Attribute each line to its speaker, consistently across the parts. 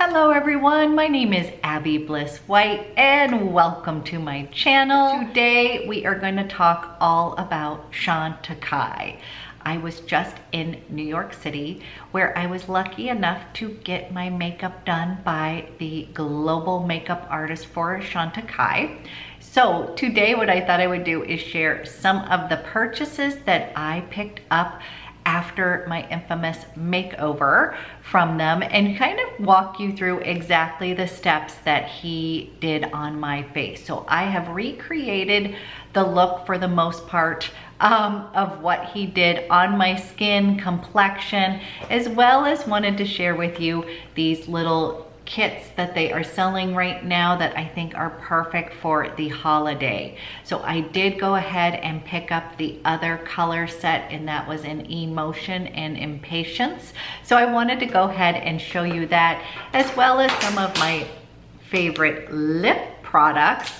Speaker 1: Hello everyone, my name is Abby Bliss White and welcome to my channel. Today we are going to talk all about Chantecaille. I was just in New York City where I was lucky enough to get my makeup done by the global makeup artist for Chantecaille. So today what I thought I would do is share some of the purchases that I picked up after my infamous makeover from them and kind of walk you through exactly the steps that he did on my face. So I have recreated the look for the most part of what he did on my skin, complexion, as well as wanted to share with you these little kits that they are selling right now that I think are perfect for the holiday. So I did go ahead and pick up the other color set, and that was in Emotion and Impatience. So I wanted to go ahead and show you that, as well as some of my favorite lip products,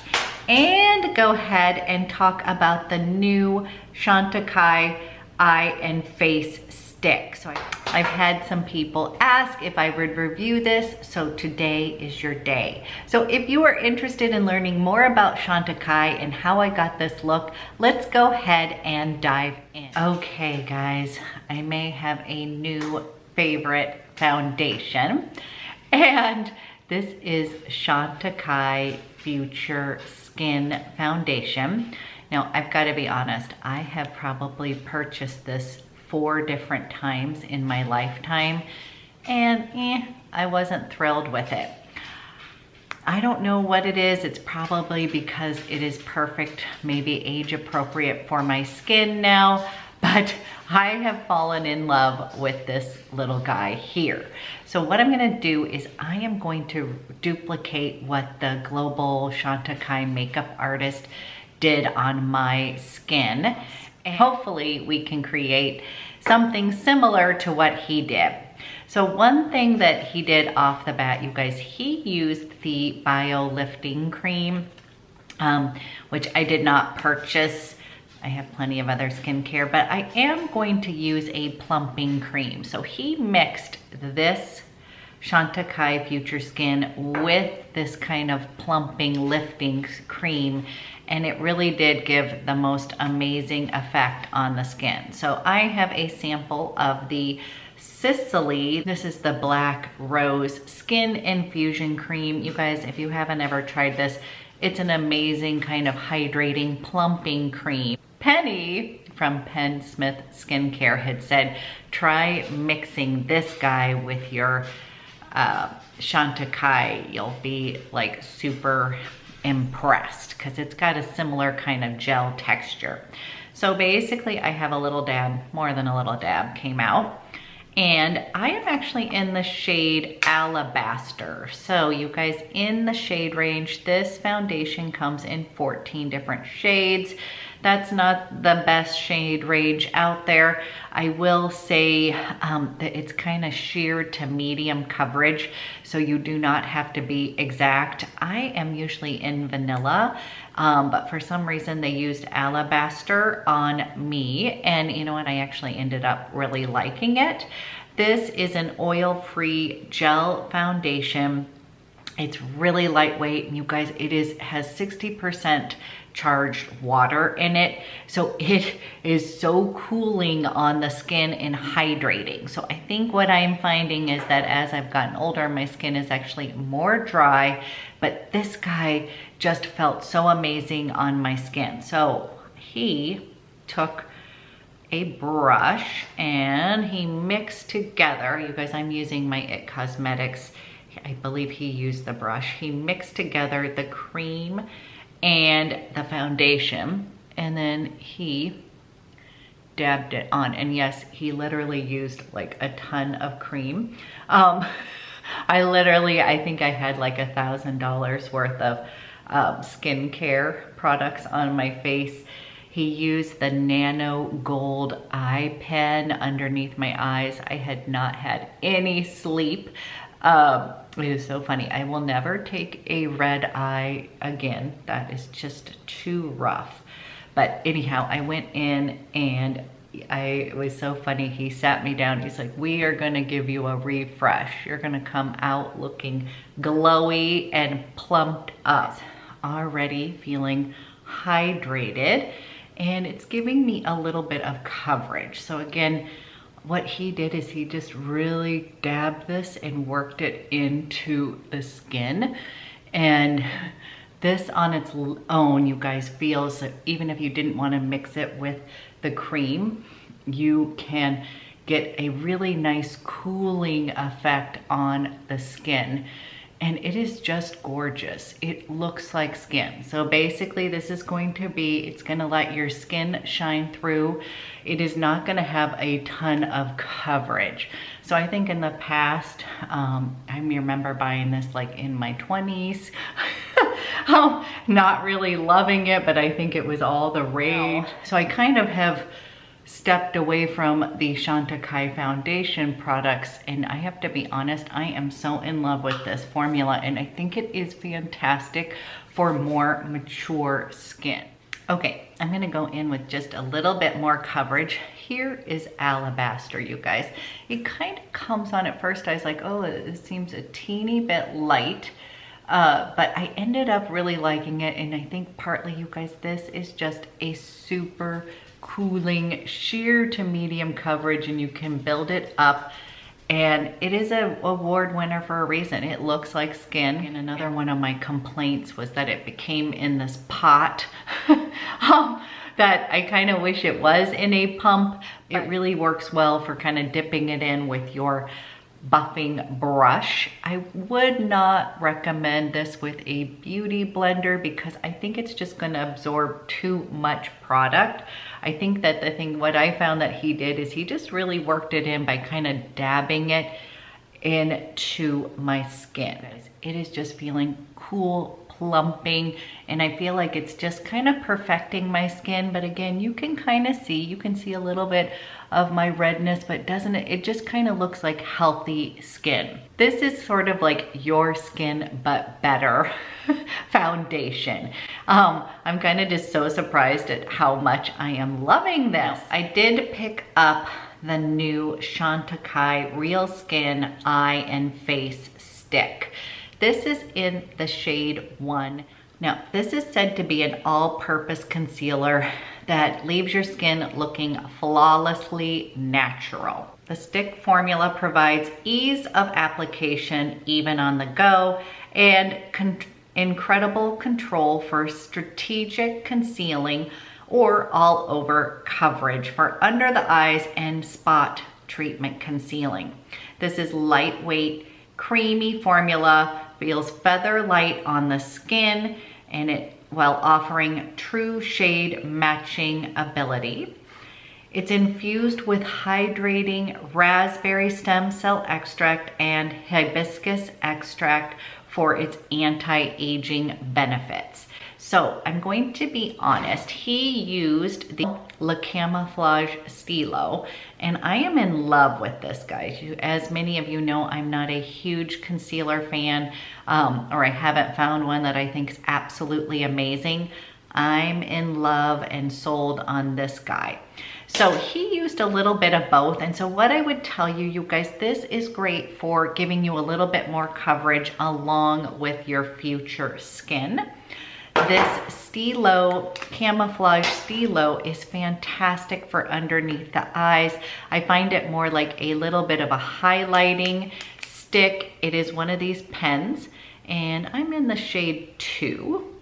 Speaker 1: and go ahead and talk about the new Chantecaille eye and face stick. So I've had some people ask if I would review this, so today is your day. So if you are interested in learning more about Chantecaille and how I got this look, let's go ahead and dive in. Okay guys, I may have a new favorite foundation, and this is Chantecaille Future Skin Foundation. Now I've got to be honest, I have probably purchased this 4 different times in my lifetime, and I wasn't thrilled with it. I don't know what it is. It's probably because it is perfect, maybe age appropriate for my skin now, but I have fallen in love with this little guy here. So what I'm gonna do is I am going to duplicate what the global Chantecaille makeup artist did on my skin. And hopefully we can create something similar to what he did. So one thing that he did off the bat, you guys, he used the Bio Lifting Cream, which I did not purchase. I have plenty of other skincare, but I am going to use a plumping cream. So he mixed this Chantecaille Future Skin with this kind of plumping, lifting cream, and it really did give the most amazing effect on the skin. So I have a sample of the SISLEY. This is the Black Rose Skin Infusion Cream. You guys, if you haven't ever tried this, it's an amazing kind of hydrating, plumping cream. Penny from Penn Smith Skincare had said, try mixing this guy with your Chantecaille. You'll be like super impressed because it's got a similar kind of gel texture. So basically I have a little dab, more than a little dab came out, and I am actually in the shade Alabaster. So you guys, in the shade range, this foundation comes in 14 different shades. That's not the best shade range out there. I will say that it's kind of sheer to medium coverage, so you do not have to be exact. I am usually in vanilla, but for some reason they used Alabaster on me, and you know what, I actually ended up really liking it. This is an oil-free gel foundation. It's really lightweight, and you guys, it has 60% charged water in it, so it is so cooling on the skin and hydrating. So I think what I'm finding is that as I've gotten older, my skin is actually more dry, but this guy just felt so amazing on my skin. So he took a brush and he mixed together, you guys, I'm using my IT Cosmetics, I believe he used the brush. He mixed together the cream and the foundation, and then he dabbed it on. And yes, he literally used like a ton of cream. I think I had like $1,000 worth of skincare products on my face. He used the Nano Gold eye pen underneath my eyes. I had not had any sleep. It is so funny. I will never take a red eye again. That is just too rough. But anyhow, I went in and It was so funny. He sat me down. He's like, we are gonna give you a refresh. You're gonna come out looking glowy and plumped up. Already feeling hydrated, and it's giving me a little bit of coverage. So again, what he did is he just really dabbed this and worked it into the skin. And this on its own, you guys, feels that even if you didn't want to mix it with the cream, you can get a really nice cooling effect on the skin. And it is just gorgeous. It looks like skin. So basically this is going to be, it's gonna let your skin shine through. It is not gonna have a ton of coverage. So I think in the past, I remember buying this like in my 20s. Not really loving it, but I think it was all the rage. So I kind of have stepped away from the Chantecaille foundation products, and I have to be honest, I am so in love with this formula, and I think it is fantastic for more mature skin. Okay, I'm gonna go in with just a little bit more coverage. Here is Alabaster, you guys. It kind of comes on at first, I was like, oh, it seems a teeny bit light, but I ended up really liking it, and I think partly, you guys, this is just a super cooling sheer to medium coverage, and you can build it up, and it is an award winner for a reason. It looks like skin. And another one of my complaints was that it became in this pot that I kind of wish it was in a pump. It really works well for kind of dipping it in with your buffing brush. I would not recommend this with a beauty blender because I think it's just going to absorb too much product. I think that what I found that he did is he just really worked it in by kind of dabbing it into my skin. It is just feeling cool, plumping, and I feel like it's just kind of perfecting my skin. But again, you can kind of see, you can see a little bit of my redness, but doesn't it? It just kind of looks like healthy skin. This is sort of like your skin, but better foundation. I'm kind of just so surprised at how much I am loving this. I did pick up the new Chantecaille Real Skin Eye and Face Stick. This is in the shade 1. Now, this is said to be an all-purpose concealer that leaves your skin looking flawlessly natural. The stick formula provides ease of application even on the go, and incredible control for strategic concealing or all over coverage for under the eyes and spot treatment concealing. This is lightweight, creamy formula, feels feather light on the skin, and it while offering true shade matching ability. It's infused with hydrating raspberry stem cell extract and hibiscus extract for its anti-aging benefits. So I'm going to be honest, he used the CAMOFLAGE STYLO, and I am in love with this, guys. As many of you know, I'm not a huge concealer fan, or I haven't found one that I think is absolutely amazing. I'm in love and sold on this guy. So he used a little bit of both, and so what I would tell you, you guys, this is great for giving you a little bit more coverage along with your future skin. This STYLO, CAMOFLAGE STYLO, is fantastic for underneath the eyes. I find it more like a little bit of a highlighting stick. It is one of these pens, and I'm in the shade 2.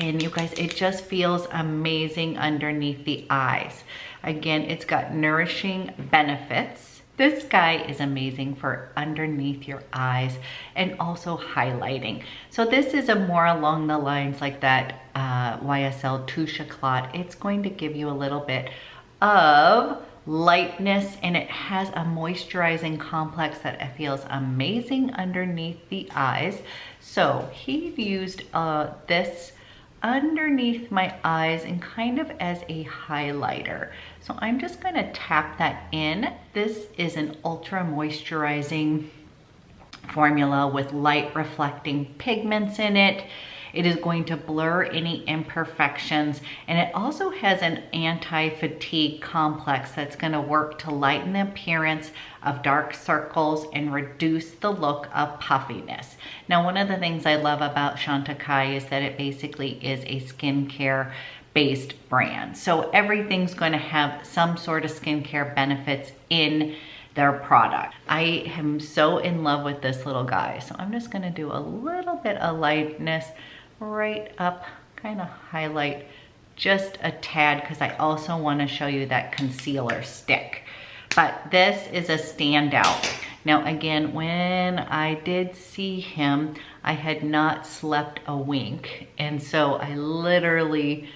Speaker 1: And you guys, it just feels amazing underneath the eyes. Again, it's got nourishing benefits. This guy is amazing for underneath your eyes and also highlighting. So this is a more along the lines like that YSL Touche Éclat. It's going to give you a little bit of lightness, and it has a moisturizing complex that feels amazing underneath the eyes. So he used this underneath my eyes and kind of as a highlighter. So I'm just going to tap that in. This is an ultra moisturizing formula with light reflecting pigments in it. It is going to blur any imperfections, and it also has an anti-fatigue complex that's going to work to lighten the appearance of dark circles and reduce the look of puffiness. Now, one of the things I love about Chantecaille is that it basically is a skincare based brand. So everything's going to have some sort of skincare benefits in their product. I am so in love with this little guy. So I'm just going to do a little bit of lightness right up, kind of highlight just a tad, because I also want to show you that concealer stick. But this is a standout. Now again, when I did see him, I had not slept a wink. And so I literally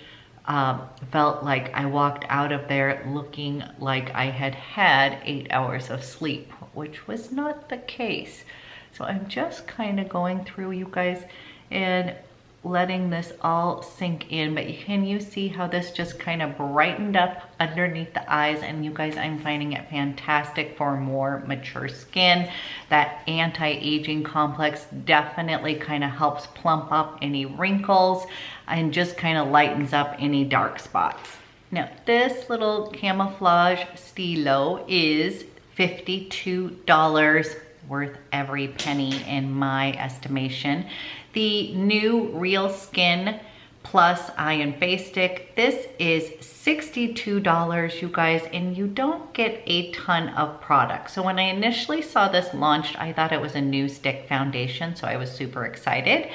Speaker 1: felt like I walked out of there looking like I had had 8 hours of sleep, which was not the case. So I'm just kind of going through, you guys, and letting this all sink in. But can you see how this just kind of brightened up underneath the eyes? And you guys, I'm finding it fantastic for more mature skin. That anti-aging complex definitely kind of helps plump up any wrinkles and just kind of lightens up any dark spots. Now, this little camouflage STYLO is $52, worth every penny in my estimation. The new Real Skin Plus Eye and Face Stick, this is $62, you guys, and you don't get a ton of product. So when I initially saw this launched, I thought it was a new stick foundation, so I was super excited.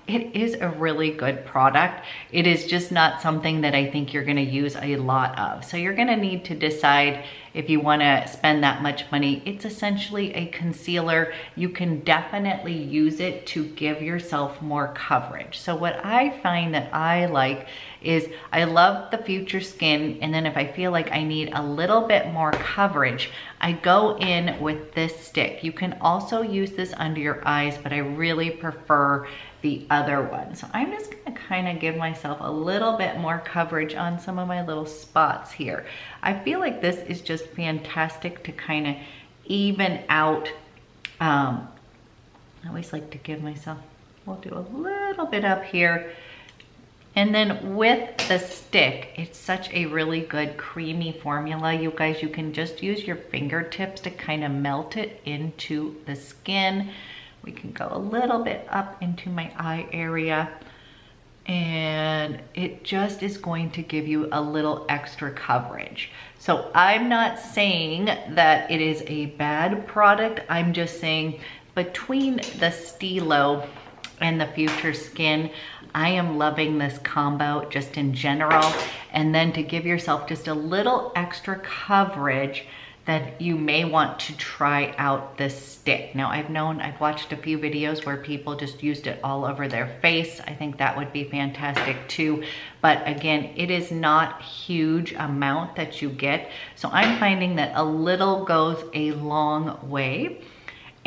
Speaker 1: It is a really good product. It is just not something that I think you're gonna use a lot of. So you're gonna need to decide if you wanna spend that much money. It's essentially a concealer. You can definitely use it to give yourself more coverage. So what I find that I like is I love the Future Skin, and then if I feel like I need a little bit more coverage, I go in with this stick. You can also use this under your eyes, but I really prefer the other one. So I'm just gonna kind of give myself a little bit more coverage on some of my little spots here. I feel like this is just fantastic to kind of even out. I always like to give myself, we'll do a little bit up here. And then with the stick, it's such a really good creamy formula. You guys, you can just use your fingertips to kind of melt it into the skin. We can go a little bit up into my eye area, and it just is going to give you a little extra coverage. So I'm not saying that it is a bad product. I'm just saying between the STYLO and the Future Skin, I am loving this combo just in general. And then to give yourself just a little extra coverage, that you may want to try out this stick. Now I've watched a few videos where people just used it all over their face. I think that would be fantastic too. But again, it is not a huge amount that you get. So I'm finding that a little goes a long way.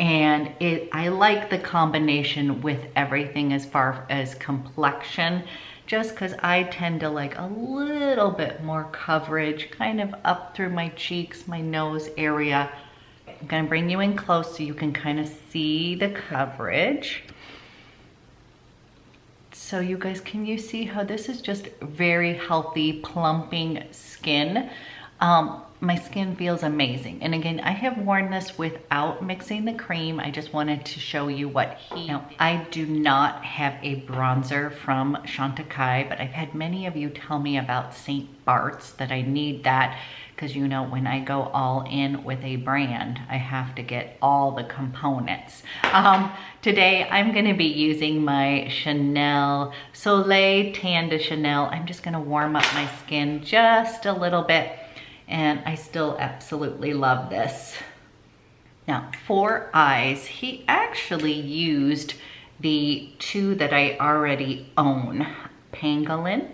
Speaker 1: And I like the combination with everything as far as complexion, just because I tend to like a little bit more coverage kind of up through my cheeks, my nose area. I'm gonna bring you in close so you can kind of see the coverage. So you guys, can you see how this is just very healthy, plumping skin? My skin feels amazing. And again, I have worn this without mixing the cream. I just wanted to show you what Now, I do not have a bronzer from Chantecaille, but I've had many of you tell me about St. Bart's that I need that, because you know, when I go all in with a brand, I have to get all the components. Today, I'm gonna be using my Chanel Soleil Tan de Chanel. I'm just gonna warm up my skin just a little bit, and I still absolutely love this. Now, for eyes, he actually used the two that I already own, Pangolin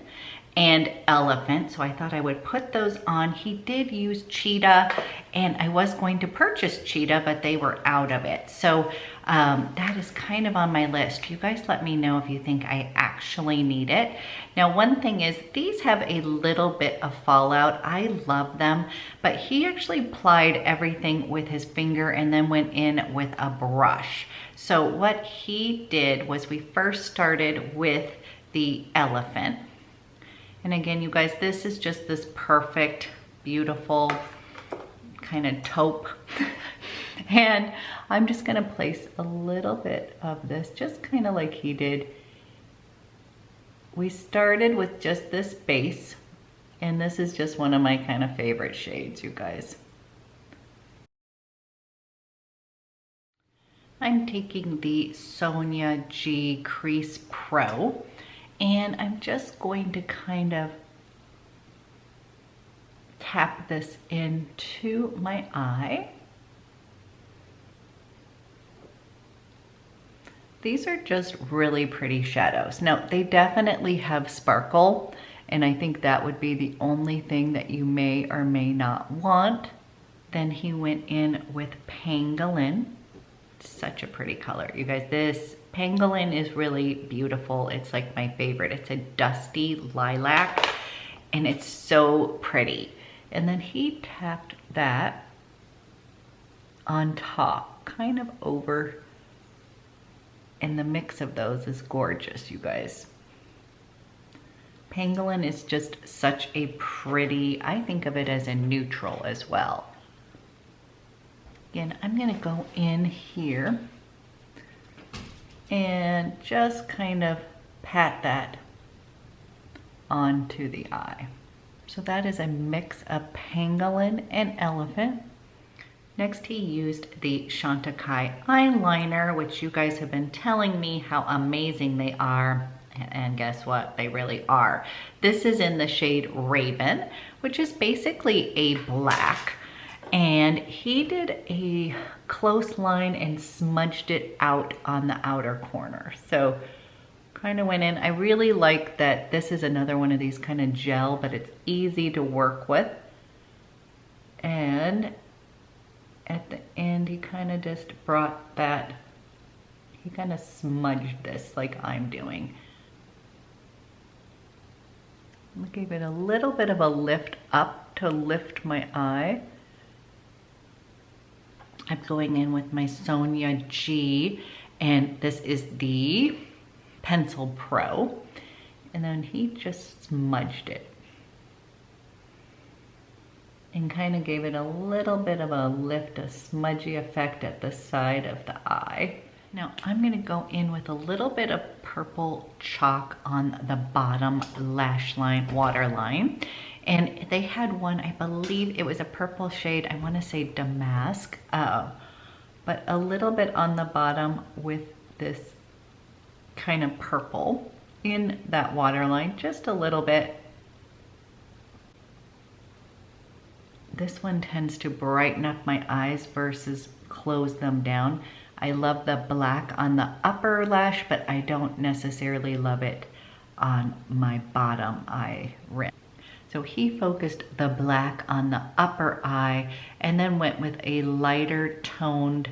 Speaker 1: and Elephant, so I thought I would put those on. He did use Cheetah, and I was going to purchase Cheetah, but they were out of it. So that is kind of on my list. You guys let me know if you think I actually need it. Now, one thing is these have a little bit of fallout. I love them, but he actually applied everything with his finger and then went in with a brush. So what he did was we first started with the elephant. And again, you guys, this is just this perfect, beautiful kind of taupe. And I'm just gonna place a little bit of this, just kind of like he did. We started with just this base, and this is just one of my kind of favorite shades, you guys. I'm taking the Sonia G Crease Pro, and I'm just going to kind of tap this into my eye. These are just really pretty shadows. Now, they definitely have sparkle, and I think that would be the only thing that you may or may not want. Then he went in with Pangolin. Such a pretty color. You guys, this Pangolin is really beautiful. It's like my favorite. It's a dusty lilac, and it's so pretty. And then he tapped that on top, kind of over, and the mix of those is gorgeous, you guys. Pangolin is just such a pretty, I think of it as a neutral as well. Again, I'm gonna go in here and just kind of pat that onto the eye. So that is a mix of Pangolin and elephant. Next, he used the Chantecaille eyeliner, which you guys have been telling me how amazing they are. And guess what? They really are. This is in the shade Raven, which is basically a black. And he did a close line and smudged it out on the outer corner. So kind of went in. I really like that this is another one of these kind of gel, but it's easy to work with. And at the end, he kind of just brought that, he kind of smudged this like I'm doing. I gave it a little bit of a lift up to lift my eye. I'm going in with my Sonia G, and this is the Pencil Pro. And then he just smudged it and kind of gave it a little bit of a lift, a smudgy effect at the side of the eye. Now I'm gonna go in with a little bit of purple chalk on the bottom lash line, waterline. And they had one, I believe it was a purple shade, I wanna say Damask, but a little bit on the bottom with this kind of purple in that waterline, just a little bit. This one tends to brighten up my eyes versus close them down. I love the black on the upper lash, but I don't necessarily love it on my bottom eye rim. So he focused the black on the upper eye and then went with a lighter toned,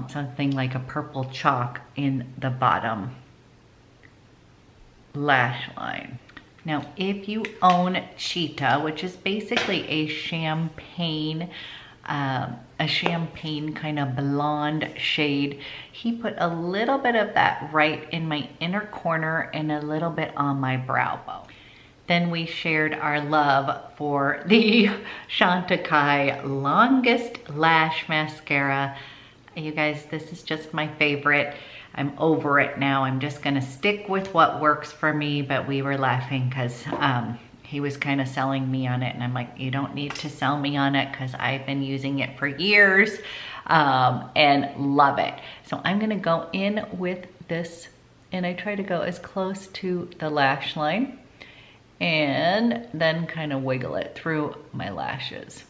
Speaker 1: something like a purple chalk in the bottom lash line. Now, if you own Cheetah, which is basically a champagne kind of blonde shade, he put a little bit of that right in my inner corner and a little bit on my brow bone. Then we shared our love for the Chantecaille Longest Lash Mascara. You guys, this is just my favorite. I'm over it now. I'm just gonna stick with what works for me, but we were laughing because he was kind of selling me on it, and I'm like, you don't need to sell me on it because I've been using it for years and love it. So I'm gonna go in with this, and I try to go as close to the lash line and then kind of wiggle it through my lashes.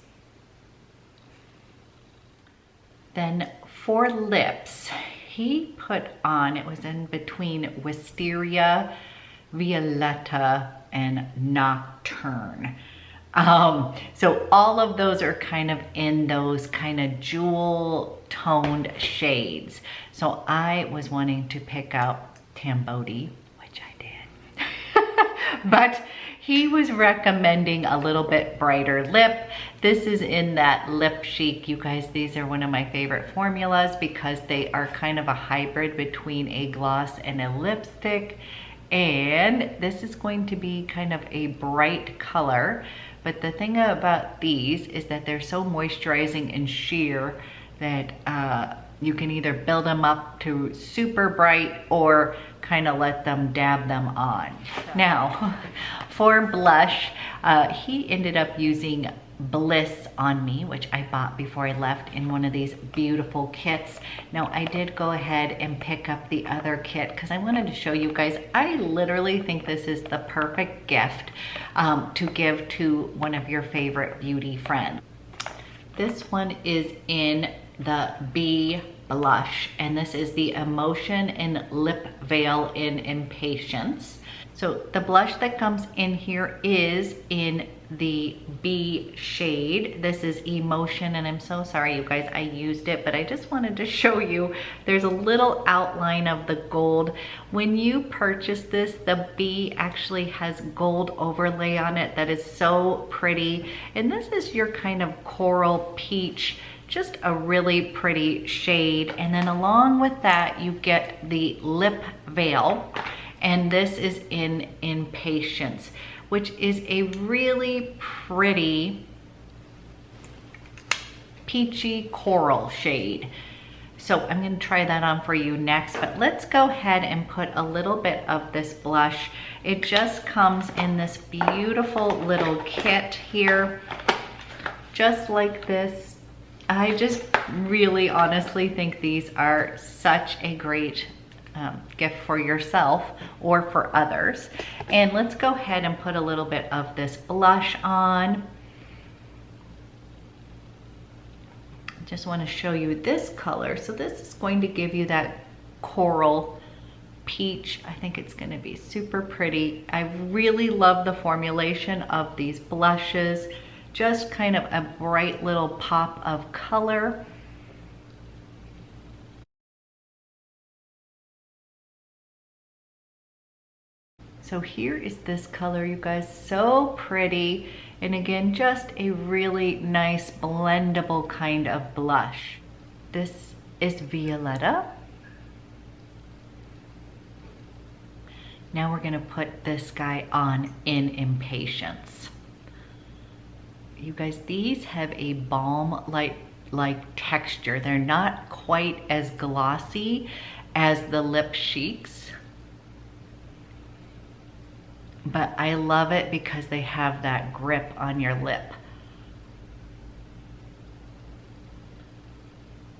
Speaker 1: Then for lips, he put on, it was in between Wisteria, Violetta, and Nocturne. So all of those are kind of in those kind of jewel toned shades. So I was wanting to pick out Tamboti, which I did. But he was recommending a little bit brighter lip. This is in that Lip Chic. You guys, these are one of my favorite formulas because they are kind of a hybrid between a gloss and a lipstick. And this is going to be kind of a bright color. But the thing about these is that they're so moisturizing and sheer that you can either build them up to super bright or kind of let them dab them on. Now, for blush, he ended up using Bliss on me, which I bought before I left in one of these beautiful kits. Now, I did go ahead and pick up the other kit because I wanted to show you guys. I literally think this is the perfect gift to give to one of your favorite beauty friends. This one is in the B blush, and this is the Emotion and Lip Veil in Impatience. So the blush that comes in here is in the B shade. This is Emotion, and I'm so sorry you guys, I used it, but I just wanted to show you there's a little outline of the gold. When you purchase this, the B actually has gold overlay on it that is so pretty, and this is your kind of coral peach, just a really pretty shade. And then along with that, you get the lip veil, and this is in Impatience, which is a really pretty peachy coral shade. So I'm gonna try that on for you next, but let's go ahead and put a little bit of this blush. It just comes in this beautiful little kit here, just like this. I just really honestly think these are such a great gift for yourself or for others. And let's go ahead and put a little bit of this blush on. Just want to show you this color. So this is going to give you that coral peach. I think it's going to be super pretty. I really love the formulation of these blushes. Just kind of a bright little pop of color. So here is this color, you guys, so pretty. And again, just a really nice blendable kind of blush. This is Violetta. Now we're gonna put this guy on in Impatience. You guys, these have a balm-like texture. They're not quite as glossy as the Lip Chics, but I love it because they have that grip on your lip.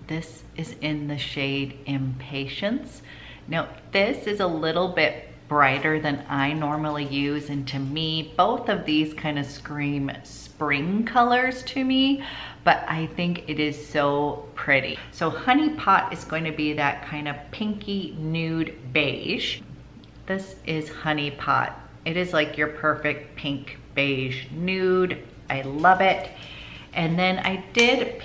Speaker 1: This is in the shade Impatience. Now, this is a little bit brighter than I normally use, and to me, both of these kind of scream spring colors to me, but I think it is so pretty. So Honey Pot is going to be that kind of pinky nude beige. This is Honey Pot. It is like your perfect pink beige nude. I love it. And then I did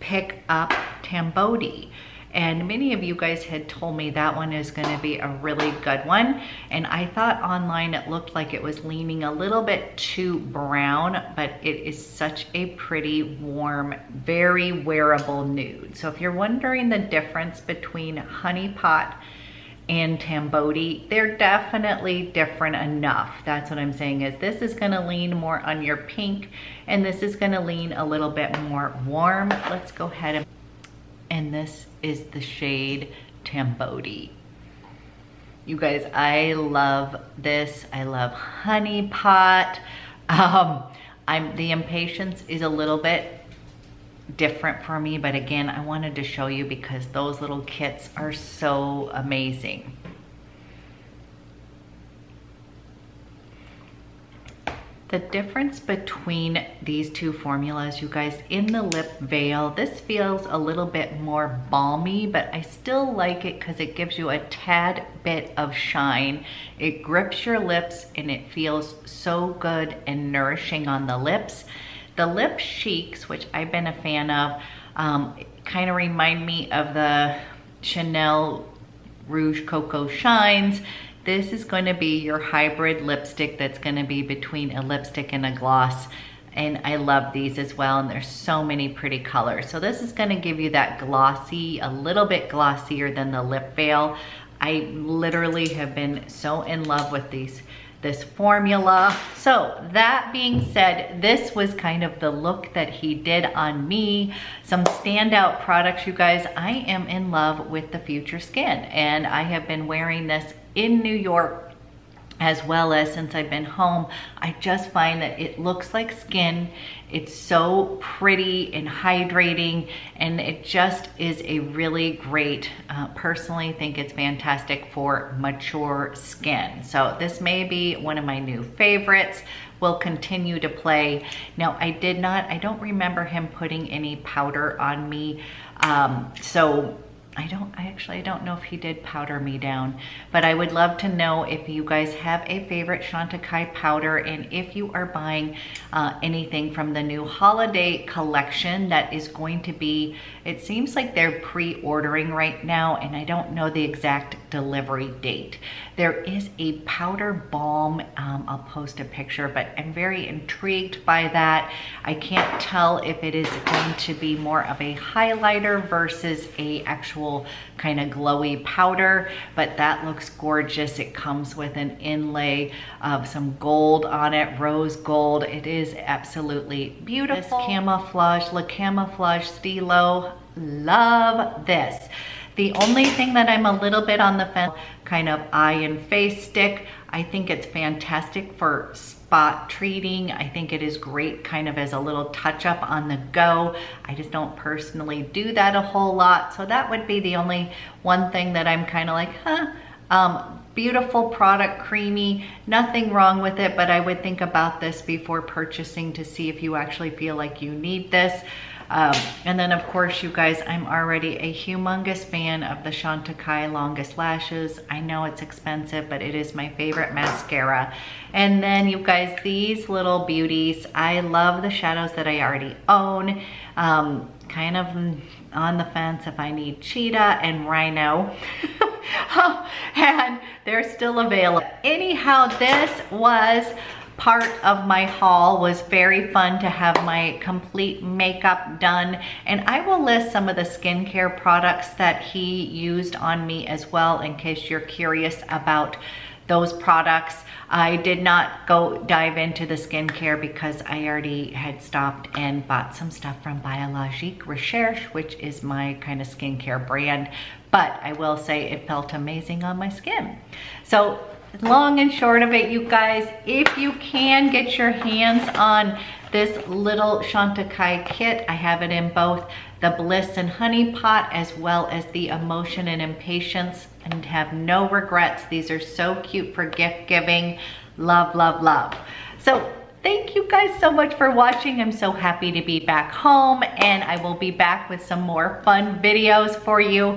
Speaker 1: pick up Tamboti. And many of you guys had told me that one is going to be a really good one. And I thought online it looked like it was leaning a little bit too brown, but it is such a pretty, warm, very wearable nude. So if you're wondering the difference between Honey Pot and Tamboti, they're definitely different enough. That's what I'm saying, is this is going to lean more on your pink, and this is going to lean a little bit more warm. Let's go ahead and this is the shade Tamboti. You guys, I love this. I love Honey Pot. The Impatience is a little bit different for me, but again, I wanted to show you because those little kits are so amazing. The difference between these two formulas, you guys, in the lip veil, this feels a little bit more balmy, but I still like it because it gives you a tad bit of shine. It grips your lips and it feels so good and nourishing on the lips. The Lip Chics, which I've been a fan of, kind of remind me of the Chanel Rouge Coco Shines. This is going to be your hybrid lipstick that's going to be between a lipstick and a gloss. And I love these as well, and there's so many pretty colors. So this is going to give you that glossy, a little bit glossier than the Lip Veil. I literally have been so in love with this formula. So that being said, this was kind of the look that he did on me. Some standout products, you guys. I am in love with the Future Skin, and I have been wearing this in New York as well as since I've been home. I just find that it looks like skin. It's so pretty and hydrating, and it just is a really great, personally think it's fantastic for mature skin. So this may be one of my new favorites. Will continue to play. Now I don't remember him putting any powder on me. So I don't know if he did powder me down, but I would love to know if you guys have a favorite Chantecaille powder, and if you are buying anything from the new holiday collection that is going to be, it seems like they're pre-ordering right now, and I don't know the exact delivery date. There is a powder balm, I'll post a picture, but I'm very intrigued by that. I can't tell if it is going to be more of a highlighter versus a actual kind of glowy powder, but that looks gorgeous. It comes with an inlay of some gold on it, rose gold. It is absolutely beautiful. This camouflage, Le Camouflage STYLO, love this. The only thing that I'm a little bit on the fence, kind of eye and face stick. I think it's fantastic for spot treating. I think it is great kind of as a little touch up on the go. I just don't personally do that a whole lot. So that would be the only one thing that I'm kind of like, beautiful product, creamy, nothing wrong with it, but I would think about this before purchasing to see if you actually feel like you need this. And then of course, you guys, I'm already a humongous fan of the Chantecaille Longest Lashes. I know it's expensive, but it is my favorite mascara. And then you guys, these little beauties, I love the shadows that I already own. Kind of on the fence if I need Cheetah and Rhino. And they're still available. Anyhow, this was part of my haul. Was very fun to have my complete makeup done, and I will list some of the skincare products that he used on me as well, in case you're curious about those products. I did not go dive into the skincare because I already had stopped and bought some stuff from Biologique Recherche, which is my kind of skincare brand, but I will say it felt amazing on my skin. So long and short of it, you guys, if you can get your hands on this little Chantecaille kit, I have it in both the Bliss and Honey Pot as well as the Emotion and Impatience, and have no regrets. These are so cute for gift giving. Love, love, love. So thank you guys so much for watching. I'm so happy to be back home, and I will be back with some more fun videos for you.